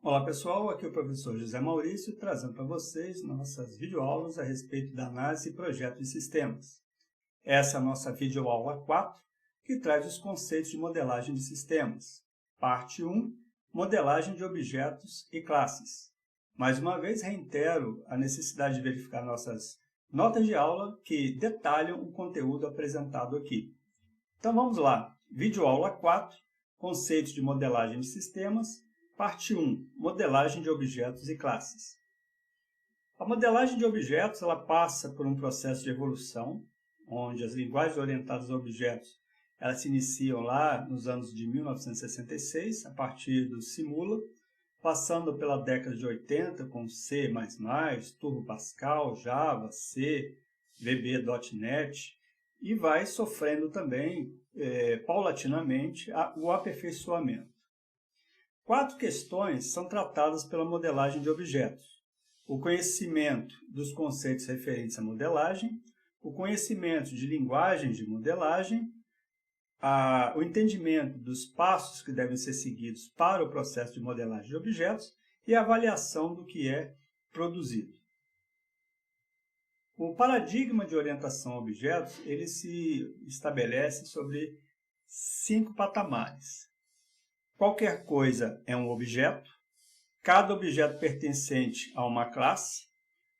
Olá pessoal, aqui é o professor José Maurício trazendo para vocês nossas videoaulas a respeito da análise e projeto de sistemas. Essa é a nossa videoaula 4, que traz os conceitos de modelagem de sistemas. Parte 1, modelagem de objetos e classes. Mais uma vez reitero a necessidade de verificar nossas notas de aula que detalham o conteúdo apresentado aqui. Então vamos lá, videoaula 4, conceitos de modelagem de sistemas. Parte 1. Modelagem de objetos e classes. A modelagem de objetos ela passa por um processo de evolução, onde as linguagens orientadas a objetos elas se iniciam lá nos anos de 1966, a partir do Simula, passando pela década de 80 com C++, Turbo Pascal, Java, C, VB.NET, e vai sofrendo também, paulatinamente, o aperfeiçoamento. 4 questões são tratadas pela modelagem de objetos. O conhecimento dos conceitos referentes à modelagem, o conhecimento de linguagens de modelagem, o entendimento dos passos que devem ser seguidos para o processo de modelagem de objetos e a avaliação do que é produzido. O paradigma de orientação a objetos ele se estabelece sobre 5 patamares. Qualquer coisa é um objeto, cada objeto pertencente a uma classe,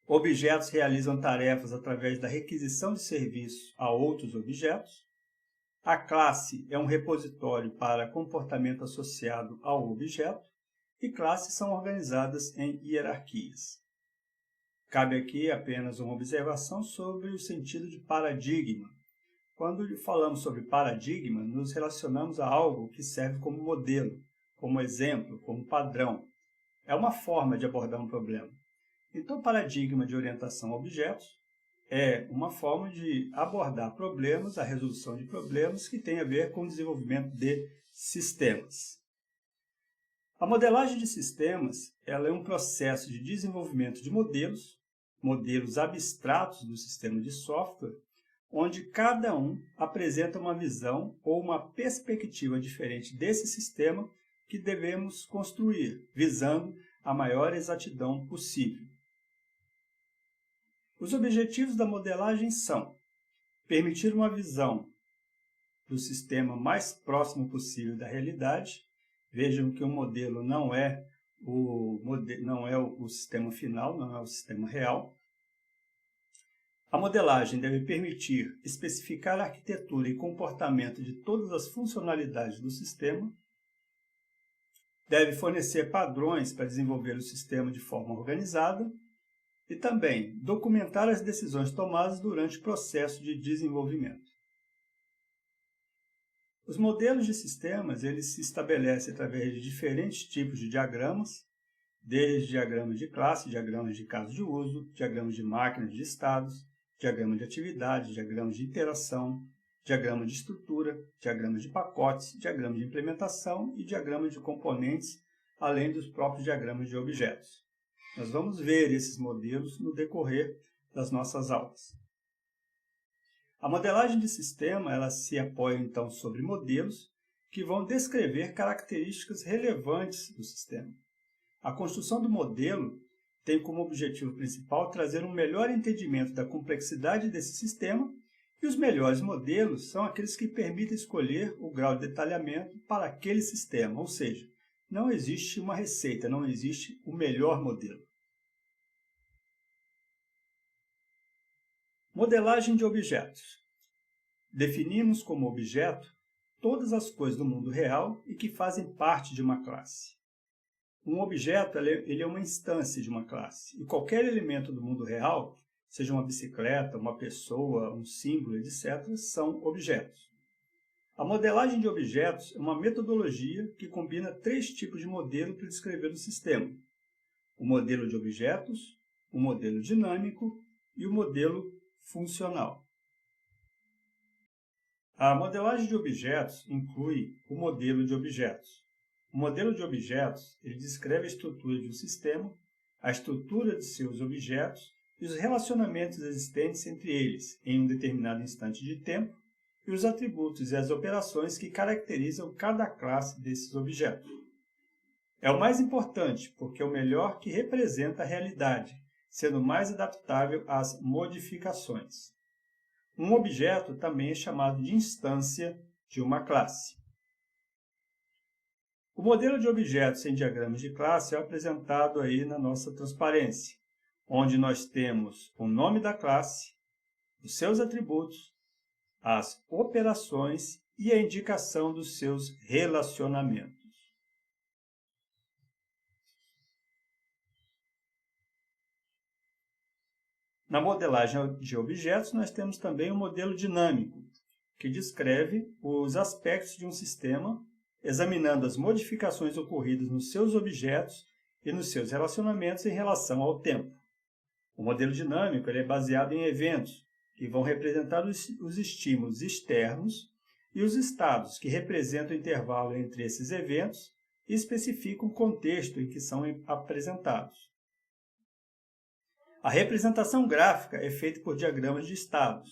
objetos realizam tarefas através da requisição de serviços a outros objetos, a classe é um repositório para comportamento associado ao objeto e classes são organizadas em hierarquias. Cabe aqui apenas uma observação sobre o sentido de paradigma. Quando falamos sobre paradigma, nos relacionamos a algo que serve como modelo, como exemplo, como padrão. É uma forma de abordar um problema. Então, paradigma de orientação a objetos é uma forma de abordar problemas, a resolução de problemas que tem a ver com o desenvolvimento de sistemas. A modelagem de sistemas ela é um processo de desenvolvimento de modelos abstratos do sistema de software, onde cada um apresenta uma visão ou uma perspectiva diferente desse sistema que devemos construir, visando a maior exatidão possível. Os objetivos da modelagem são permitir uma visão do sistema mais próximo possível da realidade. Vejam que o modelo não é o sistema final, não é o sistema real. A modelagem deve permitir especificar a arquitetura e comportamento de todas as funcionalidades do sistema, deve fornecer padrões para desenvolver o sistema de forma organizada e também documentar as decisões tomadas durante o processo de desenvolvimento. Os modelos de sistemas eles se estabelecem através de diferentes tipos de diagramas, desde diagramas de classe, diagramas de caso de uso, diagramas de máquinas de estados, diagrama de atividade, diagramas de interação, diagrama de estrutura, diagramas de pacotes, diagrama de implementação e diagrama de componentes, além dos próprios diagramas de objetos. Nós vamos ver esses modelos no decorrer das nossas aulas. A modelagem de sistema ela se apoia então sobre modelos que vão descrever características relevantes do sistema. A construção do modelo tem como objetivo principal trazer um melhor entendimento da complexidade desse sistema e os melhores modelos são aqueles que permitem escolher o grau de detalhamento para aquele sistema, ou seja, não existe uma receita, não existe o melhor modelo. Modelagem de objetos. Definimos como objeto todas as coisas do mundo real e que fazem parte de uma classe. Um objeto ele é uma instância de uma classe, e qualquer elemento do mundo real, seja uma bicicleta, uma pessoa, um símbolo, etc., são objetos. A modelagem de objetos é uma metodologia que combina 3 tipos de modelo para descrever o sistema. O modelo de objetos, o modelo dinâmico e o modelo funcional. A modelagem de objetos inclui o modelo de objetos. O modelo de objetos ele descreve a estrutura de um sistema, a estrutura de seus objetos e os relacionamentos existentes entre eles em um determinado instante de tempo e os atributos e as operações que caracterizam cada classe desses objetos. É o mais importante, porque é o melhor que representa a realidade, sendo mais adaptável às modificações. Um objeto também é chamado de instância de uma classe. O modelo de objetos em diagramas de classe é apresentado aí na nossa transparência, onde nós temos o nome da classe, os seus atributos, as operações e a indicação dos seus relacionamentos. Na modelagem de objetos, nós temos também o modelo dinâmico, que descreve os aspectos de um sistema, examinando as modificações ocorridas nos seus objetos e nos seus relacionamentos em relação ao tempo. O modelo dinâmico ele é baseado em eventos, que vão representar os estímulos externos, e os estados, que representam o intervalo entre esses eventos e especificam o contexto em que são apresentados. A representação gráfica é feita por diagramas de estados,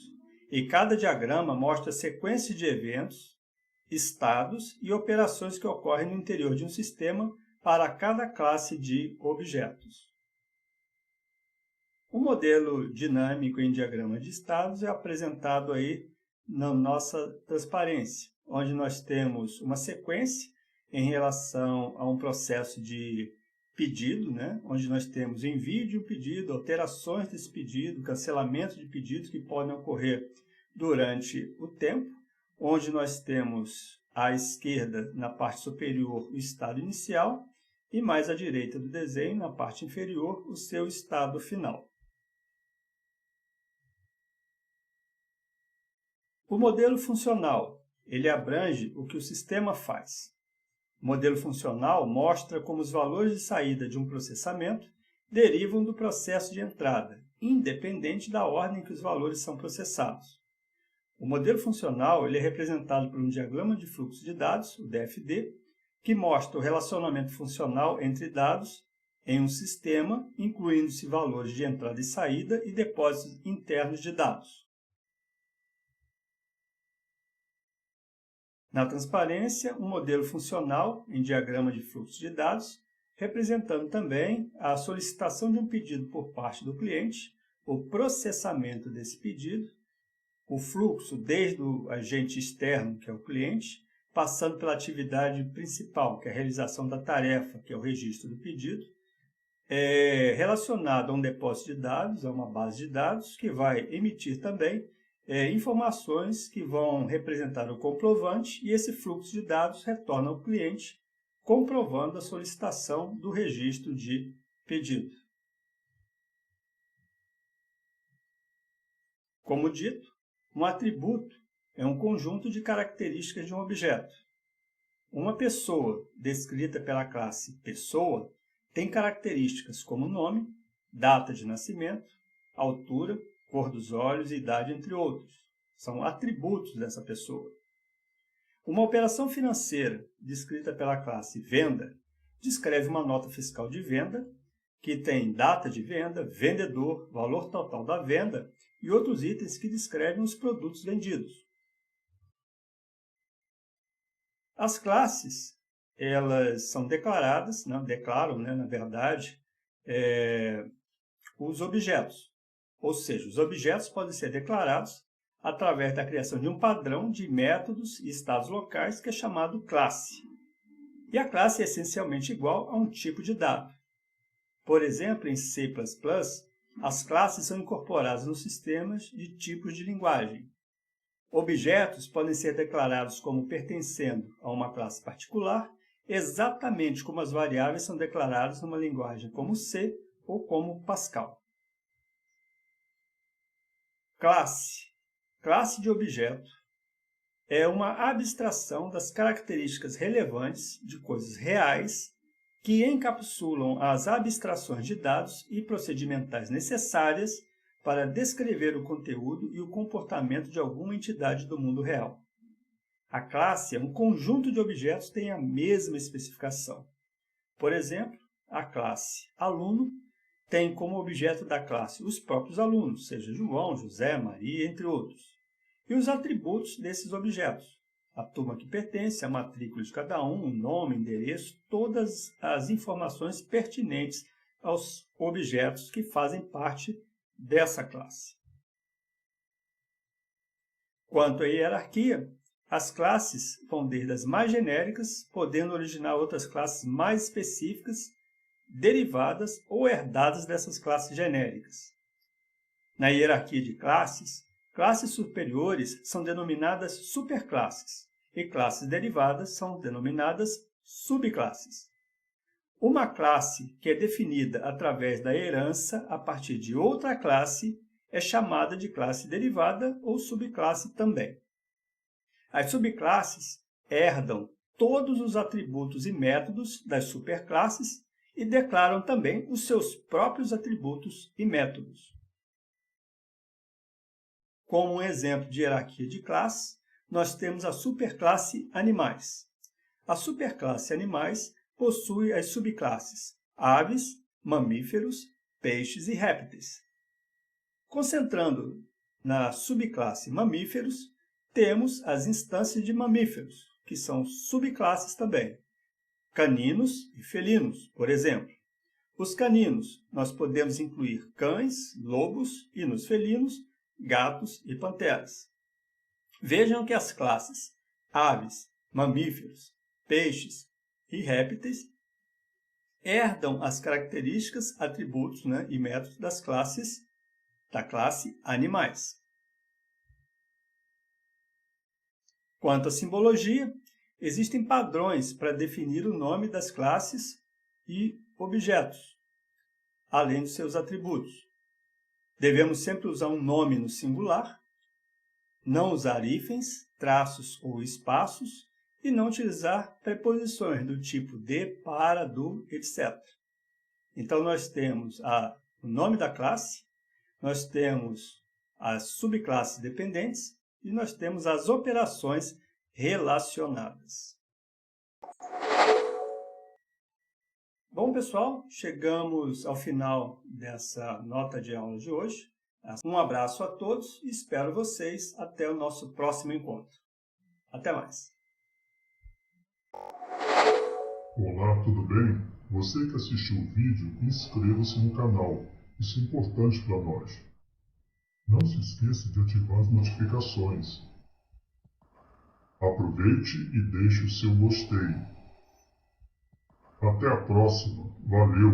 e cada diagrama mostra a sequência de eventos, estados e operações que ocorrem no interior de um sistema para cada classe de objetos. O modelo dinâmico em diagrama de estados é apresentado aí na nossa transparência, onde nós temos uma sequência em relação a um processo de pedido, onde nós temos envio de um pedido, alterações desse pedido, cancelamento de pedidos que podem ocorrer durante o tempo, onde nós temos à esquerda, na parte superior, o estado inicial e mais à direita do desenho, na parte inferior, o seu estado final. O modelo funcional, ele abrange o que o sistema faz. O modelo funcional mostra como os valores de saída de um processamento derivam do processo de entrada, independente da ordem que os valores são processados. O modelo funcional ele é representado por um diagrama de fluxo de dados, o DFD, que mostra o relacionamento funcional entre dados em um sistema, incluindo-se valores de entrada e saída e depósitos internos de dados. Na transparência, um modelo funcional em diagrama de fluxo de dados, representando também a solicitação de um pedido por parte do cliente, o processamento desse pedido, o fluxo desde o agente externo, que é o cliente, passando pela atividade principal, que é a realização da tarefa, que é o registro do pedido, relacionado a um depósito de dados, a uma base de dados, que vai emitir também informações que vão representar o comprovante e esse fluxo de dados retorna ao cliente, comprovando a solicitação do registro de pedido. Como dito, um atributo é um conjunto de características de um objeto. Uma pessoa, descrita pela classe pessoa, tem características como nome, data de nascimento, altura, cor dos olhos e idade, entre outros. São atributos dessa pessoa. Uma operação financeira, descrita pela classe venda, descreve uma nota fiscal de venda, que tem data de venda, vendedor, valor total da venda e outros itens que descrevem os produtos vendidos. As classes, elas são declaradas, declaram, na verdade, os objetos. Ou seja, os objetos podem ser declarados através da criação de um padrão de métodos e estados locais que é chamado classe. E a classe é essencialmente igual a um tipo de dado. Por exemplo, em C++, as classes são incorporadas nos sistemas de tipos de linguagem. Objetos podem ser declarados como pertencendo a uma classe particular, exatamente como as variáveis são declaradas numa linguagem como C ou como Pascal. Classe de objeto é uma abstração das características relevantes de coisas reais que encapsulam as abstrações de dados e procedimentais necessárias para descrever o conteúdo e o comportamento de alguma entidade do mundo real. A classe é um conjunto de objetos que tem a mesma especificação. Por exemplo, a classe aluno tem como objeto da classe os próprios alunos, seja João, José, Maria, entre outros, e os atributos desses objetos. a turma que pertence, a matrícula de cada um, o nome, endereço, todas as informações pertinentes aos objetos que fazem parte dessa classe. Quanto à hierarquia, as classes vão desde as mais genéricas, podendo originar outras classes mais específicas, derivadas ou herdadas dessas classes genéricas. Na hierarquia de classes, classes superiores são denominadas superclasses e classes derivadas são denominadas subclasses. Uma classe que é definida através da herança a partir de outra classe é chamada de classe derivada ou subclasse também. As subclasses herdam todos os atributos e métodos das superclasses e declaram também os seus próprios atributos e métodos. Como um exemplo de hierarquia de classe, nós temos a superclasse Animais. A superclasse Animais possui as subclasses Aves, Mamíferos, Peixes e Répteis. Concentrando na subclasse Mamíferos, temos as instâncias de mamíferos, que são subclasses também. Caninos e felinos, por exemplo. Os caninos, nós podemos incluir cães, lobos e nos felinos, gatos e panteras. Vejam que as classes aves, mamíferos, peixes e répteis herdam as características, atributos, e métodos da classe animais. Quanto à simbologia, existem padrões para definir o nome das classes e objetos, além dos seus atributos. Devemos sempre usar um nome no singular, não usar hífens, traços ou espaços e não utilizar preposições do tipo de, para, do, etc. Então, nós temos o nome da classe, nós temos as subclasses dependentes e nós temos as operações relacionadas. Bom, pessoal, chegamos ao final dessa nota de aula de hoje. Um abraço a todos e espero vocês até o nosso próximo encontro. Até mais! Olá, tudo bem? Você que assistiu o vídeo, inscreva-se no canal. Isso é importante para nós. Não se esqueça de ativar as notificações. Aproveite e deixe o seu gostei. Até a próxima. Valeu!